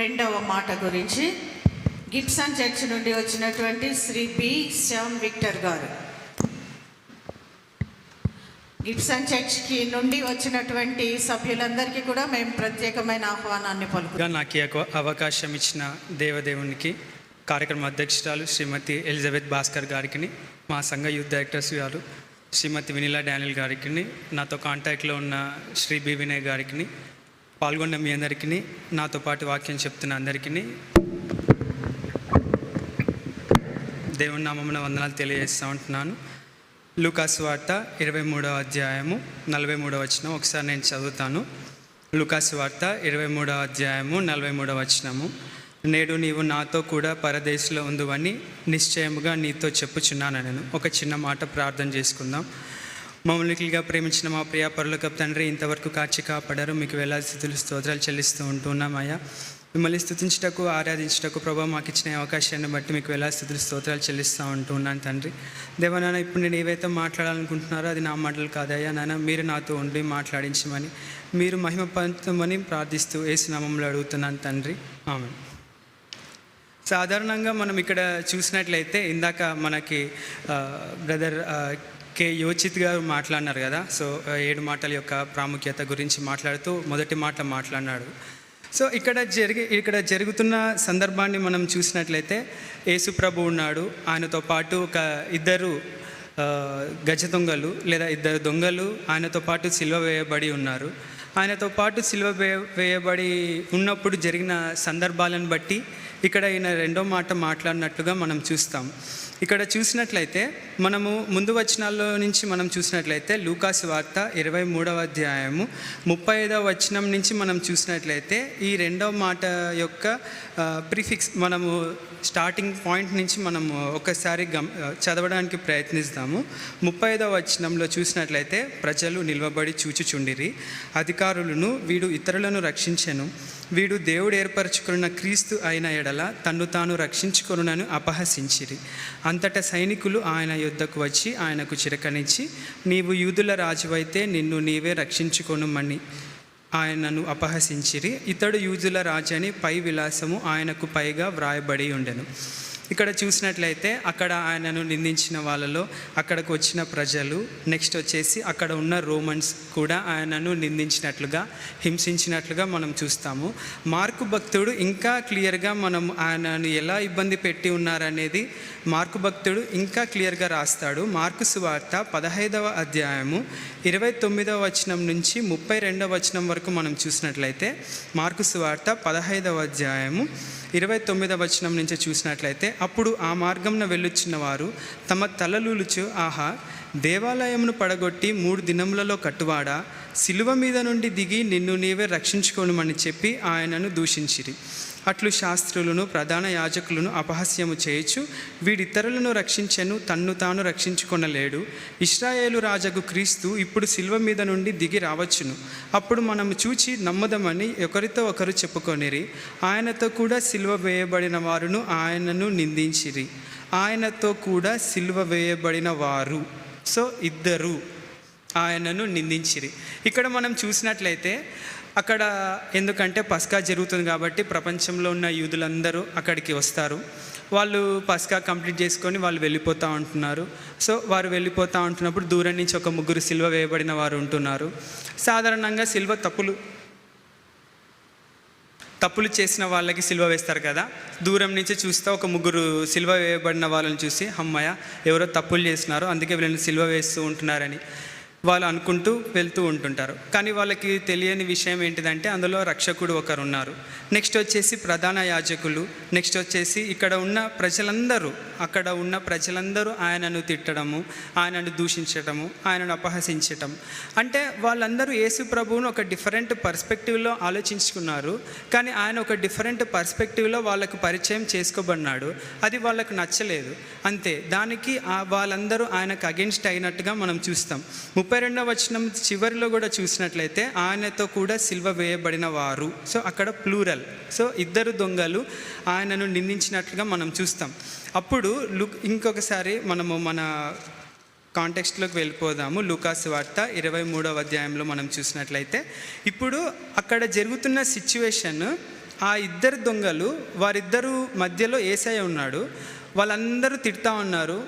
రెండవ మాట గురించి గిబ్సన్ చర్చ్ నుండి వచ్చినటువంటి శ్రీ బి శ్యామ్ విక్టర్ గారు. గిబ్సన్ చర్చ్కి నుండి వచ్చినటువంటి సభ్యులందరికీ కూడా మేము ప్రత్యేకమైన ఆహ్వానాన్ని పలుకుతున్నాం. నాకు ఈ అవకాశం ఇచ్చిన దేవదేవునికి, కార్యక్రమ అధ్యక్షురాలు శ్రీమతి ఎలిజబెత్ భాస్కర్ గారికి, మా సంఘ యూత్ డైరెక్టర్స్ గారు శ్రీమతి వినిలా డానియల్ గారికి, నాతో కాంటాక్ట్లో ఉన్న శ్రీ బి వినయ్ గారికి, పాల్గొన్న మీ అందరికీ, నాతో పాటు వాక్యం చెప్తున్న అందరికీ దేవుని నామమున వందనాలు తెలియజేస్తూ ఉంటున్నాను. లూకాసు వార్త 23వ అధ్యాయము 43వ వచనం ఒకసారి నేను చదువుతాను. లూకాసు వార్త 23వ అధ్యాయము 43వ వచనము. నేడు నీవు నాతో కూడా పరదేశంలో ఉందువని నిశ్చయముగా నీతో చెప్పుచున్నాను. నేను ఒక చిన్న మాట ప్రార్థన చేసుకుందాం. మమ్మల్నిగా ప్రేమించిన మా ప్రియ పరలోకపు తండ్రి, ఇంతవరకు కాచి కాపాడారు. మీకు వేలాది స్థుతులు స్తోత్రాలు చెల్లిస్తూ ఉంటున్నామయ్యా. మిమ్మల్ని స్తుతించుటకు, ఆరాధించుటకు ప్రభావ మాకు ఇచ్చిన అవకాశాన్ని బట్టి మీకు వేలాది స్థుతులు స్తోత్రాలు చెల్లిస్తూ ఉంటున్నాను తండ్రి. దేవా నాన్న, ఇప్పుడు నేను ఏవైతే మాట్లాడాలనుకుంటున్నారో అది నా మాటలు కాదయ్యా నాన్న, మీరు నాతో ఉండి మాట్లాడించమని, మీరు మహిమ పొందమని ప్రార్థిస్తూ యేసు నామములో అడుగుతున్నాను తండ్రి, ఆమేన్. సాధారణంగా మనం ఇక్కడ చూసినట్లయితే ఇందాక మనకి బ్రదర్ కే యోచిత్ గారు మాట్లాడినారు కదా. సో 7 మాటల యొక్క ప్రాముఖ్యత గురించి మాట్లాడుతూ మొదటి మాట మాట్లాడినాడు. సో ఇక్కడ జరుగుతున్న సందర్భాన్ని మనం చూసినట్లయితే యేసు ప్రభు ఉన్నాడు, ఆయనతో పాటు ఒక ఇద్దరు గజ దొంగలు లేదా ఇద్దరు దొంగలు ఆయనతో పాటు సిలువ వేయబడి ఉన్నారు. ఆయనతో పాటు సిలువ వేయబడి ఉన్నప్పుడు జరిగిన సందర్భాలను బట్టి ఇక్కడ ఈయన రెండో మాట మాట్లాడినట్లుగా మనం చూస్తాం. ఇక్కడ చూసినట్లయితే మనము ముందు వచనాల్లో నుంచి మనం చూసినట్లయితే లూకాసు వార్త 23వ అధ్యాయము 35వ వచనం నుంచి మనం చూసినట్లయితే ఈ రెండవ మాట యొక్క ప్రిఫిక్స్ మనము స్టార్టింగ్ పాయింట్ నుంచి మనము ఒకసారి చదవడానికి ప్రయత్నిస్తాము. 35వ వచనంలో చూసినట్లయితే ప్రజలు నిలవబడి చూచుచుండిరి. అధికారులను వీడు ఇతరులను రక్షించెను, వీడు దేవుడు ఏర్పరచుకున్న క్రీస్తు అయిన ఎడల తన్ను తాను రక్షించుకొనునని అపహసించిరి. అంతటా సైనికులు ఆయన యుద్ధకు వచ్చి ఆయనకు చిరకనిచ్చి, నీవు యూదుల రాజువైతే నిన్ను నీవే రక్షించుకొనుమని ఆయనను అపహసించిరి. ఇతడు యూదుల రాజు అని పై విలాసము ఆయనకు పైగా వ్రాయబడి ఉండెను. ఇక్కడ చూసినట్లయితే అక్కడ ఆయనను నిందించిన వాళ్ళలో అక్కడికి వచ్చిన ప్రజలు, నెక్స్ట్ వచ్చేసి అక్కడ ఉన్న రోమన్స్ కూడా ఆయనను నిందించినట్లుగా, హింసించినట్లుగా మనం చూస్తాము. మార్కు భక్తుడు ఇంకా క్లియర్గా మనం ఆయనను ఎలా ఇబ్బంది పెట్టి ఉన్నారనేది మార్కు భక్తుడు ఇంకా క్లియర్గా రాస్తాడు. మార్కు సువార్త 15వ అధ్యాయము 29వ వచనం నుంచి 32వ వచనం వరకు మనం చూసినట్లయితే, మార్కు సువార్త 15వ అధ్యాయము 29వ వచనం నుంచి చూసినట్లయితే, అప్పుడు ఆ మార్గంన వెళ్ళొచ్చిన వారు తమ తలలులుచు, ఆహా, దేవాలయమును పడగొట్టి 3 దినములలో కట్టువాడా, సిలువ మీద నుండి దిగి నిన్ను నీవే రక్షించుకోనుమని చెప్పి ఆయనను దూషించిరి. అట్లు శాస్త్రులను ప్రధాన యాజకులను అపహాస్యము చేయొచ్చు, వీడితరులను రక్షించెను, తన్ను తాను రక్షించుకొనలేడు. ఇశ్రాయేలు రాజగు క్రీస్తు ఇప్పుడు సిలువ మీద నుండి దిగి రావచ్చును, అప్పుడు మనము చూచి నమ్ముదామని ఒకరితో ఒకరు చెప్పుకొనిరి. ఆయనతో కూడా సిలువ వేయబడిన వారును ఆయనను నిందించిరి. ఆయనతో కూడా సిలువ వేయబడిన వారు, సో ఇద్దరు ఆయనను నిందించిరి. ఇక్కడ మనం చూసినట్లయితే అక్కడ ఎందుకంటే పస్కా జరుగుతుంది కాబట్టి ప్రపంచంలో ఉన్న యూదులందరూ అక్కడికి వస్తారు. వాళ్ళు పస్కా కంప్లీట్ చేసుకొని వాళ్ళు వెళ్ళిపోతూ ఉంటున్నారు. సో వారు వెళ్ళిపోతూ ఉంటున్నప్పుడు దూరం నుంచి ఒక 3 సిలువ వేయబడిన వారు ఉంటున్నారు. సాధారణంగా సిలువ తప్పులు చేసిన వాళ్ళకి సిలువ వేస్తారు కదా. దూరం నుంచి చూస్తే ఒక 3 సిలువ వేయబడిన వాళ్ళని చూసి, అమ్మయ్య ఎవరో తప్పులు చేస్తున్నారు, అందుకే వీళ్ళని సిలువ వేస్తూ ఉంటున్నారని వాళ్ళు అనుకుంటూ వెళ్తూ ఉంటుంటారు. కానీ వాళ్ళకి తెలియని విషయం ఏంటిదంటే అందులో రక్షకుడు ఒకరు ఉన్నారు. నెక్స్ట్ వచ్చేసి ప్రధాన యాజకులు, నెక్స్ట్ వచ్చేసి ఇక్కడ ఉన్న ప్రజలందరూ ఆయనను తిట్టడము, ఆయనను దూషించటము, ఆయనను అపహసించటం. అంటే వాళ్ళందరూ యేసు ప్రభువును ఒక డిఫరెంట్ పర్స్పెక్టివ్లో ఆలోచించుకున్నారు. కానీ ఆయన ఒక డిఫరెంట్ పర్స్పెక్టివ్లో వాళ్ళకు పరిచయం చేసుకోబడినాడు. అది వాళ్ళకు నచ్చలేదు అంతే. దానికి వాళ్ళందరూ ఆయనకు అగెన్స్ట్ అయినట్టుగా మనం చూస్తాం. 32వ వచనం చివరిలో కూడా చూసినట్లయితే ఆయనతో కూడా సిలువ వేయబడిన వారు, సో అక్కడ ప్లూరల్, సో ఇద్దరు దొంగలు ఆయనను నిందించినట్లుగా మనం చూస్తాం. అప్పుడు ఇంకొకసారి మనము మన కాంటెక్స్ట్లోకి వెళ్ళిపోదాము. లూకాసు వార్త 23వ అధ్యాయంలో మనం చూసినట్లయితే ఇప్పుడు అక్కడ జరుగుతున్న సిచ్యువేషన్ ఆ ఇద్దరు దొంగలు వారిద్దరు మధ్యలో యేసయ్య ఉన్నాడు. వాళ్ళందరూ తిడతా ఉన్నారు.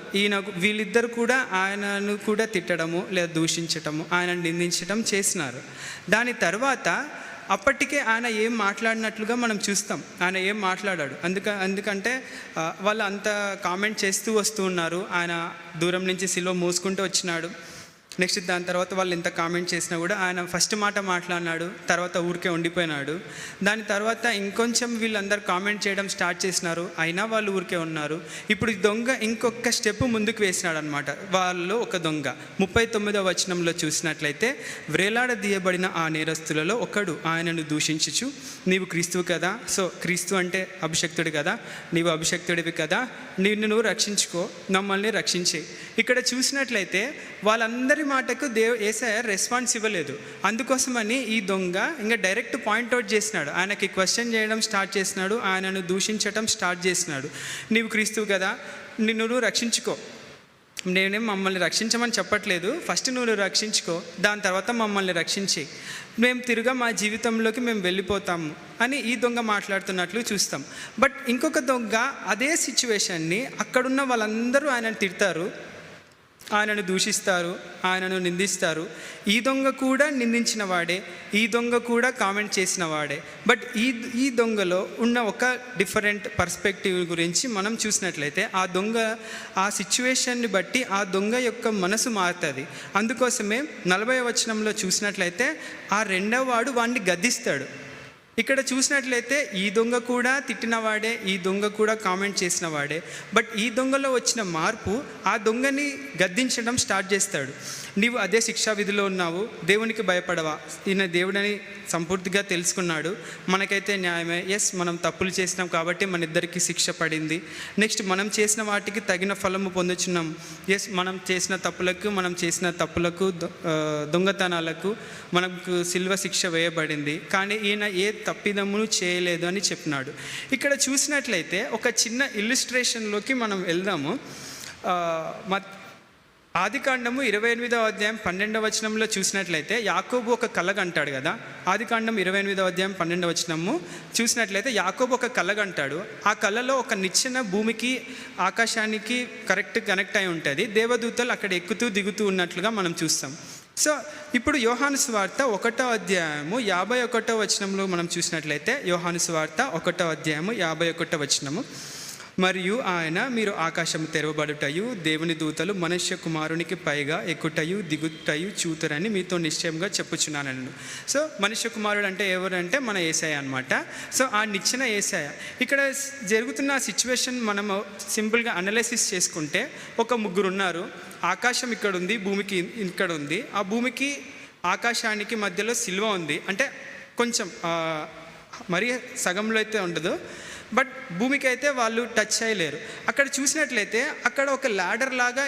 వీళ్ళిద్దరు కూడా ఆయనను కూడా తిట్టడము లేదా దూషించటము, ఆయనను నిందించడం చేసినారు. దాని తర్వాత అప్పటికే ఆయన ఏం మాట్లాడినట్లుగా మనం చూస్తాం. ఆయన ఏం మాట్లాడాడు ఎందుకంటే వాళ్ళు అంత కామెంట్ చేస్తూ వస్తూ ఉన్నారు. ఆయన దూరం నుంచి సిలువ మోసుకుంటూ వచ్చినాడు. నెక్స్ట్ దాని తర్వాత వాళ్ళు ఎంత కామెంట్ చేసినా కూడా ఆయన ఫస్ట్ మాట మాట్లాడినాడు, తర్వాత ఊరికే ఉండిపోయినాడు. దాని తర్వాత ఇంకొంచెం వీళ్ళందరూ కామెంట్ చేయడం స్టార్ట్ చేసినారు, అయినా వాళ్ళు ఊరికే ఉన్నారు. ఇప్పుడు దొంగ ఇంకొక స్టెప్ ముందుకు వేసినాడు అనమాట. వాళ్ళలో ఒక దొంగ 39వ వచనంలో చూసినట్లయితే, వ్రేలాడదీయబడిన ఆ నేరస్తులలో ఒకడు ఆయనను దూషించుచు, నీవు క్రీస్తువు కదా, సో క్రీస్తు అంటే అభిషక్తుడు కదా, నీవు అభిషక్తుడివి కదా, నువ్వు రక్షించుకో, మమ్మల్ని రక్షించే. ఇక్కడ చూసినట్లయితే వాళ్ళందరి మాటకు యేసయ్య రెస్పాన్స్ ఇవ్వలేదు. అందుకోసమని ఈ దొంగ ఇంకా డైరెక్ట్ పాయింట్అవుట్ చేసినాడు, ఆయనకి క్వశ్చన్ చేయడం స్టార్ట్ చేసినాడు, ఆయనను దూషించడం స్టార్ట్ చేసినాడు. నీవు క్రీస్తువు కదా, నువ్వు రక్షించుకో, నేనేం మమ్మల్ని రక్షించమని చెప్పట్లేదు, ఫస్ట్ నువ్వు రక్షించుకో, దాని తర్వాత మమ్మల్ని రక్షించి మేము తిరుగా మా జీవితంలోకి మేము వెళ్ళిపోతాము అని ఈ దొంగ మాట్లాడుతున్నట్లు చూస్తాం. బట్ ఇంకొక దొంగ అదే సిచ్యువేషన్ని, అక్కడున్న వాళ్ళందరూ ఆయనను తిడతారు, ఆయనను దూషిస్తారు, ఆయనను నిందిస్తారు. ఈ దొంగ కూడా నిందించిన వాడే, ఈ దొంగ కూడా కామెంట్ చేసిన వాడే. బట్ ఈ దొంగలో ఉన్న ఒక డిఫరెంట్ పర్స్పెక్టివ్ గురించి మనం చూసినట్లయితే, ఆ దొంగ ఆ సిచ్యువేషన్ని బట్టి ఆ దొంగ యొక్క మనసు మారుతుంది. అందుకోసమే 40వ వచనంలో చూసినట్లయితే ఆ రెండవ వాడు వాడిని గద్దిస్తాడు. ఇక్కడ చూసినట్లయితే ఈ దొంగ కూడా తిట్టినవాడే, ఈ దొంగ కూడా కామెంట్ చేసిన వాడే. బట్ ఈ దొంగలో వచ్చిన మార్పు ఆ దొంగని గద్దించడం స్టార్ట్ చేస్తాడు. నీవు అదే శిక్షా విధిలో ఉన్నావు, దేవునికి భయపడవా? ఈయన దేవుడని సంపూర్తిగా తెలుసుకున్నాడు. మనకైతే న్యాయమే, ఎస్ మనం తప్పులు చేసినాం కాబట్టి మన ఇద్దరికి శిక్ష పడింది. నెక్స్ట్ మనం చేసిన వాటికి తగిన ఫలము పొందుచున్నాం. ఎస్ మనం చేసిన తప్పులకు దొంగతనాలకు మనకు సిల్వ శిక్ష వేయబడింది. కానీ ఈయన ఏ తప్పిదమును చేయలేదు అని చెప్పినాడు. ఇక్కడ చూసినట్లయితే ఒక చిన్న ఇల్లుస్ట్రేషన్లోకి మనం వెళ్దాము. ఆదికాండము 28వ అధ్యాయం 12వ వచనంలో చూసినట్లయితే యాకోబు ఒక కలగంటాడు కదా. ఆదికాండం 28వ అధ్యాయం 12వ వచనము చూసినట్లయితే యాకోబు ఒక కలగంటాడు. ఆ కళలో ఒక నిచ్చెన భూమికి ఆకాశానికి కనెక్ట్ అయి ఉంటుంది. దేవదూతలు అక్కడ ఎక్కుతూ దిగుతూ ఉన్నట్లుగా మనం చూస్తాం. సో ఇప్పుడు యోహాను సువార్త 1వ అధ్యాయము 51వ వచనంలో మనం చూసినట్లయితే, యోహాను సువార్త 1వ అధ్యాయము 51వ వచనము, మరియు ఆయన మీరు ఆకాశము తెరవబడుటయు దేవుని దూతలు మనుష్య కుమారునికి పైగా ఎక్కుటయు దిగుటయు చూతురని మీతో నిశ్చయంగా చెప్పుచున్నాను. సో మనుష్య కుమారుడు అంటే ఎవరంటే మన యేసయ్య అనమాట. సో ఆ నిచ్చెన యేసయ్య. ఇక్కడ జరుగుతున్న సిచ్యువేషన్ మనము సింపుల్గా అనలైసిస్ చేసుకుంటే, ఒక ముగ్గురు ఉన్నారు. ఆకాశం ఇక్కడ ఉంది, భూమికి ఇక్కడ ఉంది. ఆ భూమికి ఆకాశానికి మధ్యలో సిలువ ఉంది. అంటే కొంచెం మరీ సగంలో అయితే ఉండదు, బట్ భూమికి అయితే వాళ్ళు టచ్ చేయలేరు. అక్కడ చూసినట్లయితే అక్కడ ఒక ల్యాడర్ లాగా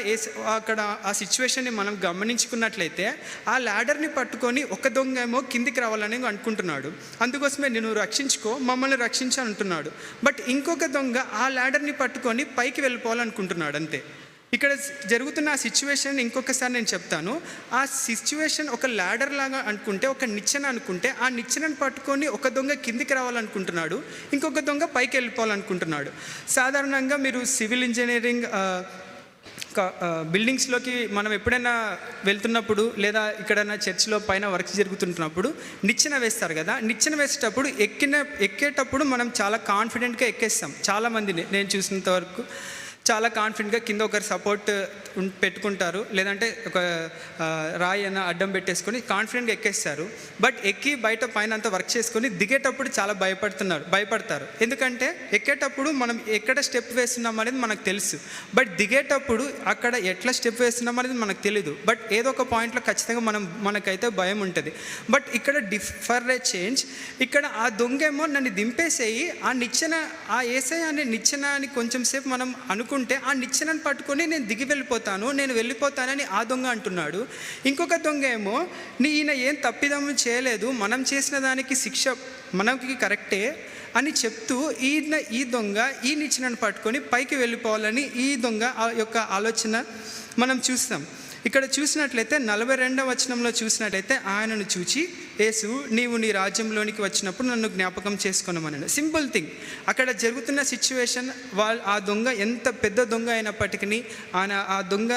అక్కడ ఆ సిచ్యువేషన్ని మనం గమనించుకున్నట్లయితే, ఆ ల్యాడర్ని పట్టుకొని ఒక దొంగ ఏమో కిందికి రావాలని అనుకుంటున్నాడు. అందుకోసమే నేను రక్షించుకో, మమ్మల్ని రక్షించు అంటున్నాడు. బట్ ఇంకొక దొంగ ఆ ల్యాడర్ని పట్టుకొని పైకి వెళ్ళిపోవాలనుకుంటున్నాడు. అంతే. ఇక్కడ జరుగుతున్న ఆ సిచ్యువేషన్ ఇంకొకసారి నేను చెప్తాను. ఆ సిచ్యువేషన్ ఒక ల్యాడర్ లాగా అనుకుంటే, ఒక నిచ్చెన అనుకుంటే, ఆ నిచ్చెనను పట్టుకొని ఒక దొంగ కిందికి రావాలనుకుంటున్నాడు, ఇంకొక దొంగ పైకి వెళ్ళిపోవాలనుకుంటున్నాడు. సాధారణంగా మీరు సివిల్ ఇంజనీరింగ్ బిల్డింగ్స్లోకి మనం ఎప్పుడైనా వెళ్తున్నప్పుడు, లేదా ఇక్కడైనా చర్చ్లో పైన వర్క్ జరుగుతుంటున్నప్పుడు నిచ్చెన వేస్తారు కదా. నిచ్చెన వేసేటప్పుడు ఎక్కేటప్పుడు మనం చాలా కాన్ఫిడెంట్గా ఎక్కేస్తాం. చాలామందిని నేను చూసినంత వరకు చాలా కాన్ఫిడెంట్గా కింద ఒకరు సపోర్ట్ పెట్టుకుంటారు, లేదంటే ఒక రాయి అన్న అడ్డం పెట్టేసుకొని కాన్ఫిడెంట్గా ఎక్కేస్తారు. బట్ ఎక్కి బయట పైన అంతా వర్క్ చేసుకొని దిగేటప్పుడు చాలా భయపడతారు. ఎందుకంటే ఎక్కేటప్పుడు మనం ఎక్కడ స్టెప్ వేస్తున్నాం అనేది మనకు తెలుసు, బట్ దిగేటప్పుడు అక్కడ ఎట్లా స్టెప్ వేస్తున్నాం అనేది మనకు తెలియదు. బట్ ఏదో ఒక పాయింట్లో ఖచ్చితంగా మనకైతే భయం ఉంటుంది. బట్ ఇక్కడ డిఫరెంట్ చేంజ్. ఇక్కడ ఆ దొంగేమో నన్ను దింపేసేయి, ఆ యేసయ్య అనే నిచ్చెన అని కొంచెం సేపు మనం అనుకుంటే, ఆ నిచ్చెనను పట్టుకొని నేను దిగి నేను వెళ్ళిపోతానని ఆ దొంగ అంటున్నాడు. ఇంకొక దొంగ ఏమో ఈయన ఏం తప్పిదము చేయలేదు, మనం చేసిన దానికి శిక్ష మనకి కరెక్టే అని చెప్తూ ఈ దొంగ ఈ నిచ్చెనను పట్టుకొని పైకి వెళ్ళిపోవాలని ఈ దొంగ యొక్క ఆలోచన మనం చూస్తాం. ఇక్కడ చూసినట్లయితే 42వ వచనంలో చూసినట్లయితే, ఆయనను చూచి యేసు నీవు నీ రాజ్యంలోనికి వచ్చినప్పుడు నన్ను జ్ఞాపకం చేసుకున్నామన్నాడు. Simple thing. అక్కడ జరుగుతున్న సిచ్యువేషన్, ఆ దొంగ ఎంత పెద్ద దొంగ అయినప్పటికీ ఆ దొంగ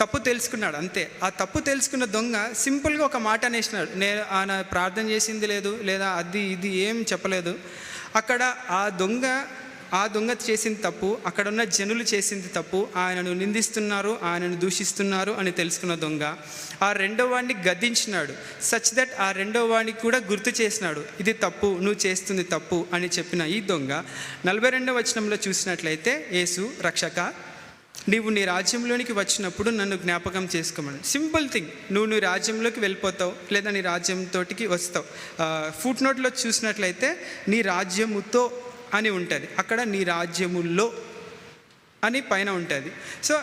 తప్పు తెలుసుకున్నాడు అంతే. ఆ తప్పు తెలుసుకున్న దొంగ సింపుల్గా ఒక మాట అనేసినాడు. ఆయన ప్రార్థన చేసింది లేదు, లేదా అది ఇది ఏం చెప్పలేదు. అక్కడ ఆ దొంగ చేసింది తప్పు, అక్కడ ఉన్న జనులు చేసింది తప్పు, ఆయనను నిందిస్తున్నారు, ఆయనను దూషిస్తున్నారు అని తెలుసుకున్న దొంగ ఆ రెండో వాడిని గద్దించినాడు. సచ్ దట్ ఆ రెండో వాడిని కూడా గుర్తు చేసినాడు, ఇది తప్పు, నువ్వు చేస్తుంది తప్పు అని చెప్పిన ఈ దొంగ 42వ వచనంలో చూసినట్లయితే, యేసు రక్షక నీవు నీ రాజ్యంలోనికి వచ్చినప్పుడు నన్ను జ్ఞాపకం చేసుకోమని. Simple thing. నువ్వు నీ రాజ్యంలోకి వెళ్ళిపోతావు, లేదా నీ రాజ్యంతోటికి వస్తావు. ఫుట్ నోట్లో చూసినట్లయితే నీ రాజ్యముతో అని ఉంటుంది, అక్కడ నీ రాజ్యముల్లో అని పైన ఉంటుంది. సో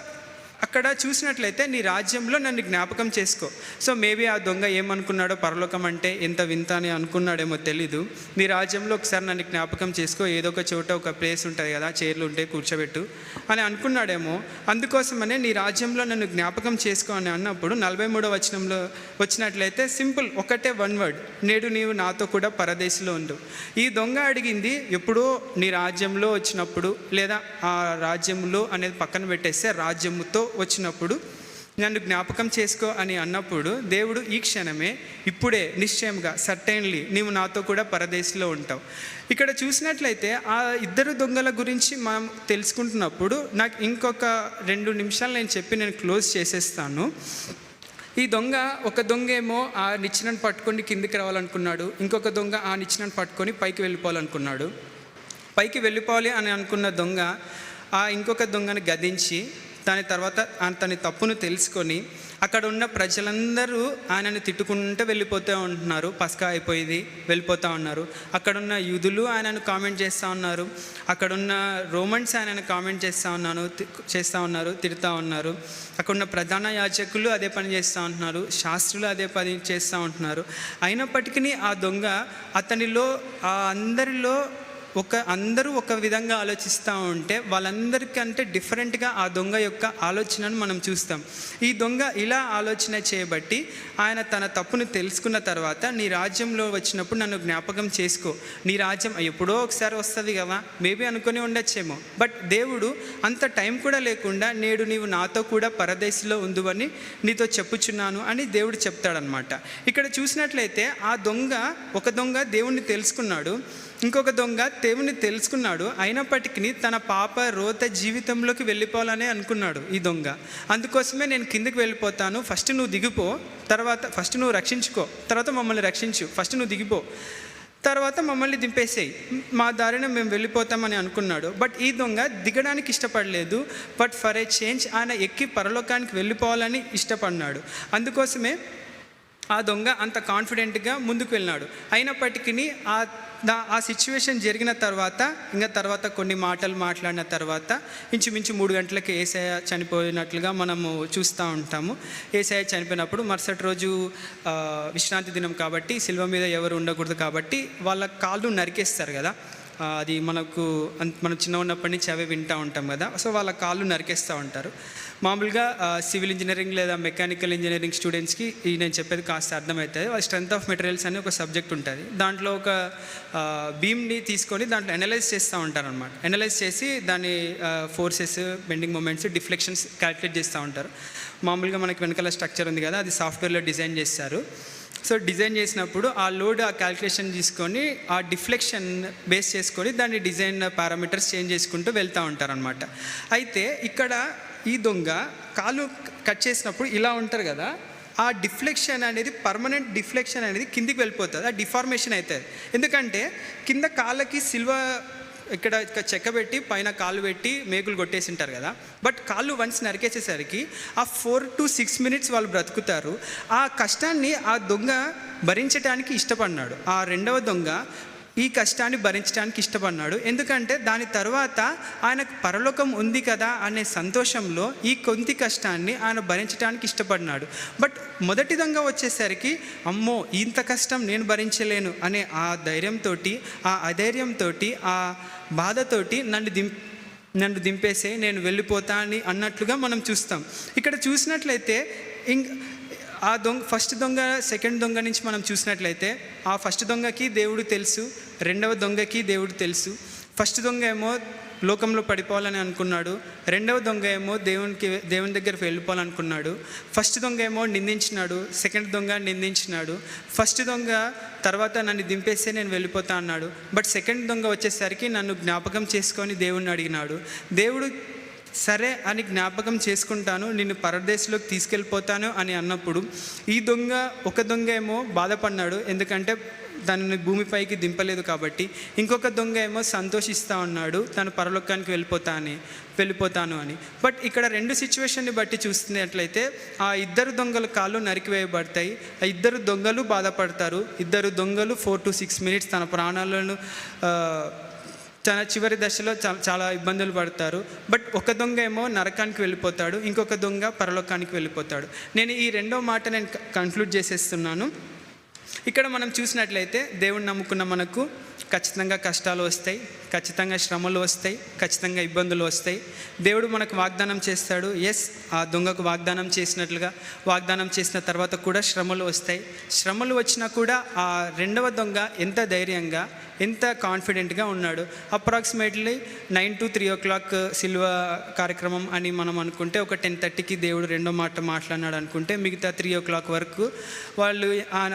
అక్కడ చూసినట్లయితే నీ రాజ్యంలో నన్ను జ్ఞాపకం చేసుకో. సో మేబీ ఆ దొంగ ఏమనుకున్నాడో, పరలోకం అంటే ఎంత వింత అని అనుకున్నాడేమో తెలీదు. నీ రాజ్యంలో ఒకసారి నన్ను జ్ఞాపకం చేసుకో, ఏదో ఒక చోట ఒక ప్లేస్ ఉంటుంది కదా, చైర్లు ఉంటే కూర్చోబెట్టు అని అనుకున్నాడేమో. అందుకోసమనే నీ రాజ్యంలో నన్ను జ్ఞాపకం చేసుకో అని అన్నప్పుడు 43వ వచనంలో వచ్చినట్లయితే సింపుల్, ఒకటే వన్ వర్డ్, నేడు నీవు నాతో కూడా పరదేశంలో ఉండు. ఈ దొంగ అడిగింది ఎప్పుడో నీ రాజ్యంలో వచ్చినప్పుడు, లేదా ఆ రాజ్యంలో అనేది పక్కన పెట్టేస్తే రాజ్యముతో వచ్చినప్పుడు నన్ను జ్ఞాపకం చేసుకో అని అన్నప్పుడు దేవుడు ఈ క్షణమే, ఇప్పుడే, నిశ్చయంగా, సర్టైన్లీ నీవు నాతో కూడా పరదేశంలో ఉంటావు. ఇక్కడ చూసినట్లయితే ఆ ఇద్దరు దొంగల గురించి మనం తెలుసుకుంటున్నప్పుడు నాకు ఇంకొక 2 నిమిషాలు నేను చెప్పి నేను క్లోజ్ చేసేస్తాను. ఈ ఒక దొంగ ఏమో ఆ నిచ్చెనను పట్టుకొని కిందికి రావాలనుకున్నాడు, ఇంకొక దొంగ ఆ నిచ్చెనను పట్టుకొని పైకి వెళ్ళిపోవాలనుకున్నాడు. పైకి వెళ్ళిపోవాలి అని అనుకున్న దొంగ ఆ ఇంకొక దొంగని గదించి దాని తర్వాత తన తప్పును తెలుసుకొని అక్కడ ఉన్న ప్రజలందరూ ఆయనను తిట్టుకుంటూ వెళ్ళిపోతూ ఉంటున్నారు. పస్కా అయిపోయింది, వెళ్ళిపోతూ ఉన్నారు. అక్కడున్న యూదులు ఆయనను కామెంట్ చేస్తూ ఉన్నారు, అక్కడున్న రోమన్స్ ఆయనను కామెంట్ చేస్తూ ఉన్నారు, తిడుతూ ఉన్నారు. అక్కడున్న ప్రధాన యాజకులు అదే పని చేస్తూ ఉంటున్నారు, శాస్త్రులు అదే పని చేస్తూ ఉంటున్నారు. అయినప్పటికీ ఆ దొంగ అతనిలో అందరిలో అందరూ ఒక విధంగా ఆలోచిస్తూ ఉంటే వాళ్ళందరికంటే డిఫరెంట్గా ఆ దొంగ యొక్క ఆలోచనను మనం చూస్తాం. ఈ దొంగ ఇలా ఆలోచన చేయబట్టి ఆయన తన తప్పును తెలుసుకున్న తర్వాత, నీ రాజ్యంలో వచ్చినప్పుడు నన్ను జ్ఞాపకం చేసుకో, నీ రాజ్యం ఎప్పుడో ఒకసారి వస్తుంది కదా, మేబీ అనుకుని ఉండొచ్చేమో. బట్ దేవుడు అంత టైం కూడా లేకుండా, నేడు నీవు నాతో కూడా పరదేశంలో ఉందువని నీతో చెప్పుచున్నాను అని దేవుడు చెప్తాడనమాట. ఇక్కడ చూసినట్లయితే ఒక దొంగ దేవుణ్ణి తెలుసుకున్నాడు, ఇంకొక దొంగ దేవుని తెలుసుకున్నాడు, అయినప్పటికీ తన పాప రోత జీవితంలోకి వెళ్ళిపోవాలనే అనుకున్నాడు ఈ దొంగ. అందుకోసమే నేను కిందకి వెళ్ళిపోతాను, ఫస్ట్ నువ్వు దిగిపో, తర్వాత ఫస్ట్ నువ్వు రక్షించుకో, తర్వాత మమ్మల్ని రక్షించు, ఫస్ట్ నువ్వు దిగిపో, తర్వాత మమ్మల్ని దింపేసేయి, మా దారిన మేము వెళ్ళిపోతామని అనుకున్నాడు. బట్ ఈ దొంగ దిగడానికి ఇష్టపడలేదు. బట్ ఫర్ ఏ చేంజ్ ఆయన ఎక్కి పరలోకానికి వెళ్ళిపోవాలని ఇష్టపడినాడు. అందుకోసమే ఆ దొంగ అంత కాన్ఫిడెంట్గా ముందుకు వెళ్ళినాడు. అయినప్పటికీ ఆ సిచ్యువేషన్ జరిగిన తర్వాత కొన్ని మాటలు మాట్లాడిన తర్వాత ఇంచుమించు 3 గంటలకి యేసయ్య చనిపోయినట్లుగా మనము చూస్తూ ఉంటాము. యేసయ్య చనిపోయినప్పుడు మరుసటి రోజు విశ్రాంతి దినం కాబట్టి, శిలువ మీద ఎవరు ఉండకూడదు కాబట్టి వాళ్ళ కాళ్ళు నరికేస్తారు కదా. అది మనం చిన్న ఉన్నప్పటి నుంచి అవే వింటూ ఉంటాం కదా. సో వాళ్ళ కాళ్ళు నరికేస్తూ ఉంటారు. మామూలుగా సివిల్ ఇంజనీరింగ్ లేదా మెకానికల్ ఇంజనీరింగ్ స్టూడెంట్స్కి నేను చెప్పేది కాస్త అర్థమవుతుంది. స్ట్రెంత్ ఆఫ్ మెటీరియల్స్ అని ఒక సబ్జెక్ట్ ఉంటుంది. దాంట్లో ఒక బీమ్ని తీసుకొని దాంట్లో అనలైజ్ చేస్తూ ఉంటారనమాట. అనలైజ్ చేసి దాని forces, bending moments, deflections calculate చేస్తూ ఉంటారు. మామూలుగా మనకి వెనకాల స్ట్రక్చర్ ఉంది కదా, అది సాఫ్ట్వేర్లో డిజైన్ చేస్తారు. సో డిజైన్ చేసినప్పుడు ఆ లోడ్, ఆ క్యాల్కులేషన్ తీసుకొని ఆ డిఫ్లెక్షన్ బేస్ చేసుకొని దాన్ని డిజైన్ పారామీటర్స్ చేంజ్ చేసుకుంటూ వెళ్తూ ఉంటారనమాట. అయితే ఇక్కడ ఈ దొంగ కాలు కట్ చేసినప్పుడు ఇలా ఉంటారు కదా, ఆ డిఫ్లెక్షన్ అనేది, పర్మనెంట్ డిఫ్లెక్షన్ అనేది కిందికి వెళ్ళిపోతుంది, ఆ డిఫార్మేషన్ అవుతుంది. ఎందుకంటే కింద కాళ్ళకి ఇక్కడ చెక్కబెట్టి పైన కాళ్ళు పెట్టి మేకులు కొట్టేసి ఉంటారు కదా. బట్ కాళ్ళు వన్స్ నరికేసేసరికి ఆ 4 to 6 minutes వాళ్ళు బ్రతుకుతారు. ఆ కష్టాన్ని ఆ దొంగ భరించడానికి ఇష్టపడినాడు. ఆ రెండవ దొంగ ఈ కష్టాన్ని భరించడానికి ఇష్టపడినాడు. ఎందుకంటే దాని తర్వాత ఆయనకు పరలోకం ఉంది కదా అనే సంతోషంలో ఈ కొంత కష్టాన్ని ఆయన భరించడానికి ఇష్టపడినాడు. బట్ మొదటి దొంగ వచ్చేసరికి, అమ్మో ఇంత కష్టం నేను భరించలేను అనే ఆ ధైర్యంతో, ఆ అధైర్యంతో, ఆ బాధతోటి నన్ను దింపేసే, నేను వెళ్ళిపోతా అని అన్నట్లుగా మనం చూస్తాం. ఇక్కడ చూసినట్లయితే ఆ దొంగ ఫస్ట్ దొంగ సెకండ్ దొంగ నుంచి మనం చూసినట్లయితే ఆ ఫస్ట్ దొంగకి దేవుడు తెలుసు, రెండవ దొంగకి దేవుడు తెలుసు. ఫస్ట్ దొంగ ఏమో లోకంలో పడిపోవాలని అనుకున్నాడు, రెండవ దొంగ ఏమో దేవుని దగ్గరికి వెళ్ళిపోవాలనుకున్నాడు. ఫస్ట్ దొంగ ఏమో నిందించినాడు, సెకండ్ దొంగ నిందించినాడు. ఫస్ట్ దొంగ తర్వాత నన్ను దింపేస్తే నేను వెళ్ళిపోతా అన్నాడు. బట్ సెకండ్ దొంగ వచ్చేసరికి నన్ను జ్ఞాపకం చేసుకొని దేవుణ్ణి అడిగినాడు. దేవుడు సరే అని జ్ఞాపకం చేసుకుంటాను, నిన్ను పరదేశంలోకి తీసుకెళ్ళిపోతాను అని అన్నప్పుడు ఒక దొంగ ఏమో బాధపడినాడు, ఎందుకంటే తనని భూమిపైకి దింపలేదు కాబట్టి. ఇంకొక దొంగ ఏమో సంతోషిస్తూ ఉన్నాడు, తను పరలోకానికి వెళ్ళిపోతాను అని. బట్ ఇక్కడ రెండు సిచ్యువేషన్ని బట్టి చూస్తున్నట్లయితే ఆ ఇద్దరు దొంగల కాళ్ళు నరికివేయబడతాయి, ఆ ఇద్దరు దొంగలు బాధపడతారు. ఇద్దరు దొంగలు 4 to 6 minutes తన ప్రాణాలను తన చివరి దశలో చాలా ఇబ్బందులు పడతారు. బట్ ఒక దొంగ ఏమో నరకానికి వెళ్ళిపోతాడు, ఇంకొక దొంగ పరలోకానికి వెళ్ళిపోతాడు. నేను ఈ రెండో మాట కన్క్లూడ్ చేసేస్తున్నాను. ఇక్కడ మనం చూసినట్లయితే దేవుణ్ణి నమ్ముకున్న మనకు ఖచ్చితంగా కష్టాలు వస్తాయి, ఖచ్చితంగా శ్రమలు వస్తాయి, ఖచ్చితంగా ఇబ్బందులు వస్తాయి. దేవుడు మనకు వాగ్దానం చేస్తాడు. ఎస్, ఆ దొంగకు వాగ్దానం చేసినట్లుగా వాగ్దానం చేసిన తర్వాత కూడా శ్రమలు వస్తాయి. శ్రమలు వచ్చినా కూడా ఆ రెండవ దొంగ ఎంత ధైర్యంగా, ఎంత కాన్ఫిడెంట్గా ఉన్నాడు. అప్రాక్సిమేట్లీ 9 to 3 o'clock సిల్వ కార్యక్రమం అని మనం అనుకుంటే, ఒక 10:30కి దేవుడు రెండో మాట మాట్లాడినాడు అనుకుంటే, మిగతా 3 o'clock వరకు వాళ్ళు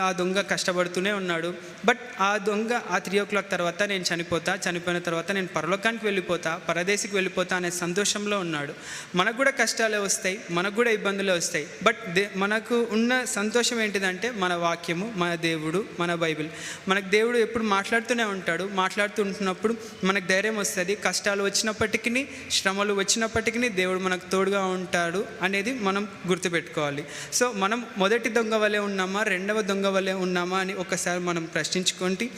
ఆ దొంగ కష్టపడుతూనే ఉన్నాడు. బట్ ఆ దొంగ ఆ 3 o'clock తర్వాత నేను చనిపోయిన తర్వాత నేను పరలోకానికి వెళ్ళిపోతా, పరదేశికి వెళ్ళిపోతా అనే సంతోషంలో ఉన్నాడు. మనకు కూడా కష్టాలే వస్తాయి, మనకు కూడా ఇబ్బందులే వస్తాయి. బట్ మనకు ఉన్న సంతోషం ఏంటిదంటే మన వాక్యము, మన దేవుడు, మన బైబిల్. మనకు దేవుడు ఎప్పుడు మాట్లాడుతూ ఉంటున్నప్పుడు మనకు ధైర్యం వస్తుంది. కష్టాలు వచ్చినప్పటికీ, శ్రమలు వచ్చినప్పటికీ దేవుడు మనకు తోడుగా ఉంటాడు అనేది మనం గుర్తుపెట్టుకోవాలి. సో మనం మొదటి దొంగ వలె ఉన్నామా, రెండవ దొంగ వలె ఉన్నామా అని ఒకసారి మనం ప్రశ్నించుకొని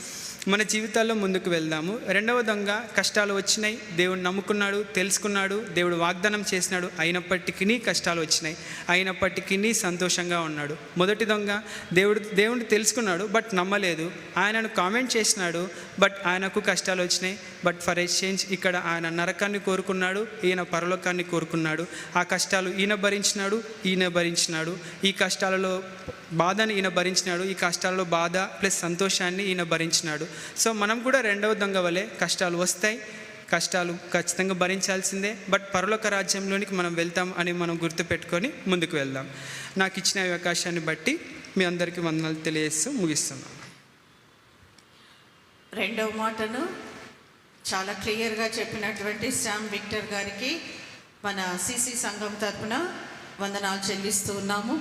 మన జీవితాల్లో ముందుకు వెళ్దాము. రెండవ దొంగ కష్టాలు వచ్చినాయి, దేవుడు నమ్ముకున్నాడు, తెలుసుకున్నాడు, దేవుడు వాగ్దానం చేసినాడు, అయినప్పటికీ కష్టాలు వచ్చినాయి, అయినప్పటికీ సంతోషంగా ఉన్నాడు. మొదటి దొంగ దేవుడిని తెలుసుకున్నాడు, బట్ నమ్మలేదు. ఆయనను కామెంట్ చేసినాడు, బట్ ఆయనకు కష్టాలు వచ్చినాయి. బట్ ఫర్ ఎక్స్చేంజ్ ఇక్కడ ఆయన నరకాన్ని కోరుకున్నాడు, ఈయన పరలోకాన్ని కోరుకున్నాడు. ఆ కష్టాలు ఈయన భరించినాడు, ఈ కష్టాలలో బాధని ఈయన భరించినాడు, ఈ కష్టాల్లో బాధ ప్లస్ సంతోషాన్ని ఈయన భరించినాడు. సో మనం కూడా రెండవ దొంగ వలె కష్టాలు వస్తాయి, కష్టాలు ఖచ్చితంగా భరించాల్సిందే. బట్ పరలోక రాజ్యంలోనికి మనం వెళ్తాం అని మనం గుర్తుపెట్టుకొని ముందుకు వెళ్దాం. నాకు ఇచ్చిన అవకాశాన్ని బట్టి మీ అందరికీ వందనాలు తెలియజేస్తూ ముగిస్తున్నాను. రెండవ మాటను చాలా క్లియర్గా చెప్పినటువంటి శామ్ విక్టర్ గారికి మన సిసి సంఘం తరపున వందనాలు చెల్లిస్తూ ఉన్నాము.